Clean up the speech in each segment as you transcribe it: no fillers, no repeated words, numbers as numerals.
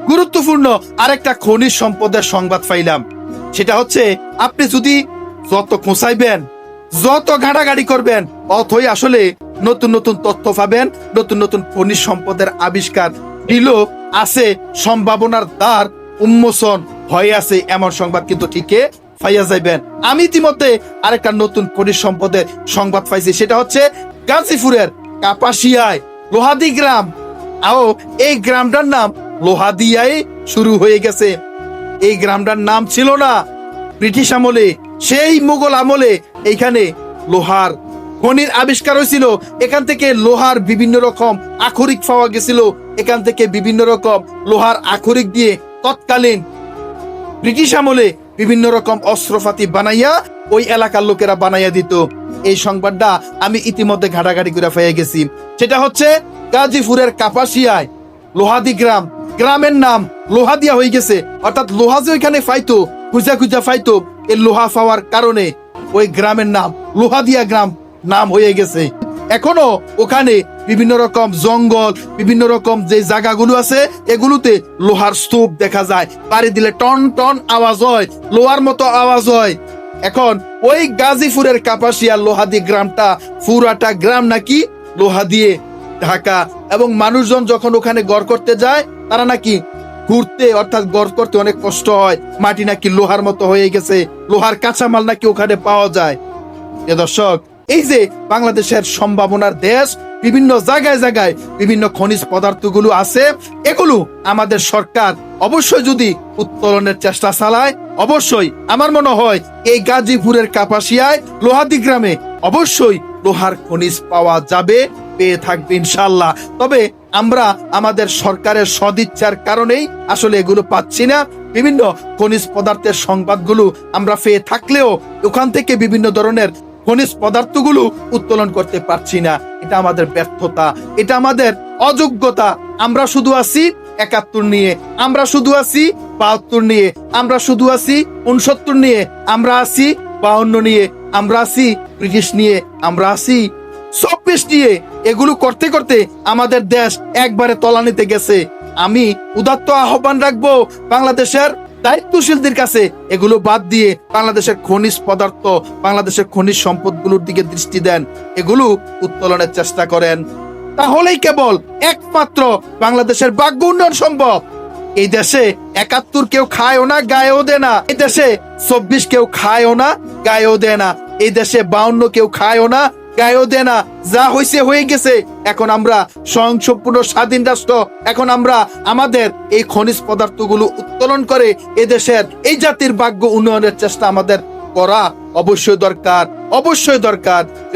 গুরুত্বপূর্ণ আরেকটা খনিজ সম্পদের সংবাদ পাইলাম। সেটা হচ্ছে আপনি যদি যত খোঁচাইবেন, যত ঘাটাঘাটি করবেন, অথই আসলে নতুন নতুন তথ্য পাবেন, নতুন নতুন খনিজ সম্পদের আবিষ্কার দিল আছে, সম্ভাবনার দ্বার উন্মোচন হয়ে আছে, এমন সংবাদ কিন্তু ঠিকই পাইয়া যাইবেন। আমি ইতিমধ্যে আরেকটা নতুন খনিজ সম্পদের সংবাদ পাইছি। সেটা হচ্ছে গাজীপুরের কাপাসিয়ায় লোহাদি গ্রাম। এই গ্রামটার নাম লোহাদিয়ায় শুরু হয়ে গেছে। এই গ্রামটার নাম ছিল না ব্রিটিশ আমলে, সেই মুঘল আমলে এইখানে লোহার খনির আবিষ্কার হয়েছিল। এখান থেকে লোহার বিভিন্ন রকম আখরিক পাওয়া গেছিল। এখান থেকে বিভিন্ন রকম লোহার আখরিক দিয়ে তৎকালীন ব্রিটিশ আমলে বিভিন্ন রকম অস্ত্রপাতি বানাইয়া ওই এলাকার লোকেরা বানাইয়া দিত। এই সংবাদটা আমি ইতিমধ্যে ঘাটাঘাটি করে পেয়ে গেছি। সেটা হচ্ছে গাজীপুরের কাপাসিয়ায় লোহাদি গ্রাম, গ্রামের নাম লোহাদিয়া হয়ে গেছে। অর্থাৎ লোহা যে ওইখানে পাইতো, খুঁজা খুঁজা পাইতো, এই লোহা পাওয়ার কারণে ওই গ্রামের নাম লোহাদিয়া গ্রাম নাম হয়ে গেছে। এখনো ওখানে বিভিন্ন রকম জঙ্গল, বিভিন্ন রকম যে জায়গাগুলো আছে, এগুলোতে লোহার স্তূপ দেখা যায়। পাড়ি দিলে টন টন আওয়াজ হয়, লোহার মতো আওয়াজ হয়। এখন ওই গাজীপুরের কাপাসিয়া লোহাদি গ্রামটা, পুরাটা গ্রাম নাকি লোহা দিয়ে ঢাকা। এবং মানুষজন যখন ওখানে গড় করতে যায়, তারা নাকি ঘুরতে অর্থাৎ গড় করতে অনেক কষ্ট হয়। মাটি নাকি লোহার মতো হয়ে গেছে, লোহার কাঁচামাল নাকি ওখানে পাওয়া যায়। দর্শক, এই যে বাংলাদেশের সম্ভাবনার দেশ, বিভিন্ন জায়গায় জায়গায় বিভিন্ন খনিজ পদার্থগুলো আছে, এগুলো আমাদের সরকার অবশ্যই যদি উত্তোলনের চেষ্টা চালায়, অবশ্যই আমার মনে হয় এই গাজীপুরের কাপাসিয়ায় লোহাদি গ্রামে অবশ্যই লোহার খনিজ পাওয়া যাবে, পেয়ে থাকবে ইনশাল্লাহ। তবে আমরা আমাদের সরকারের সদিচ্ছার কারণেই আসলে এগুলো পাচ্ছি না। বিভিন্ন খনিজ পদার্থের সংবাদগুলো আমরা পেয়ে থাকলেও ওখান থেকে বিভিন্ন ধরনের খনিজ পদার্থগুলো উত্তোলন করতে পারছি না। এটা আমাদের ব্যর্থতা, এটা আমাদের অযোগ্যতা। আমরা শুধু আছি ৭১ নিয়ে, আমরা শুধু আছি ৭২ নিয়ে, আমরা শুধু আছি ৬৯ নিয়ে, আমরা আছি ৫২ নিয়ে, আমরা আছি ব্রিটিশ নিয়ে, আমরা আছি ২৪ নিয়ে। এগুলো করতে করতে আমাদের দেশ একবারে তলানিতে গেছে। আমি উদাত্ত আহ্বান রাখবো বাংলাদেশের দায়িত্বশীলদের কাছে, এগুলো বাদ দিয়ে বাংলাদেশের খনিজ পদার্থ, বাংলাদেশের খনিজ সম্পদগুলোর দিকে দৃষ্টি দেন, এগুলো উত্তোলনের চেষ্টা করেন। তাহলেই কেবল একমাত্র বাংলাদেশের ভাগ্য উন্নয়ন সম্ভব। এই দেশে ৭১ কেউ খায়ও না, গায়েও দেয় না। এই দেশে ২৪ কেউ খায়ও না, গায়েও দেয় না। এই দেশে ৫২ কেউ খায়ও না, গায়েও দেয় না। যা হয়েছে হয়ে গেছে। এখন আমরা স্বয়ংসম্পূর্ণ স্বাধীন রাষ্ট্র। এখন আমরা আমাদের এই খনিজ পদার্থগুলো উত্তোলন করে এদেশের এই জাতির ভাগ্য উন্নয়নের চেষ্টা আমাদের করা অবশ্যই দরকার, অবশ্যই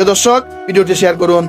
দর্শক, ভিডিওটি শেয়ার করুন।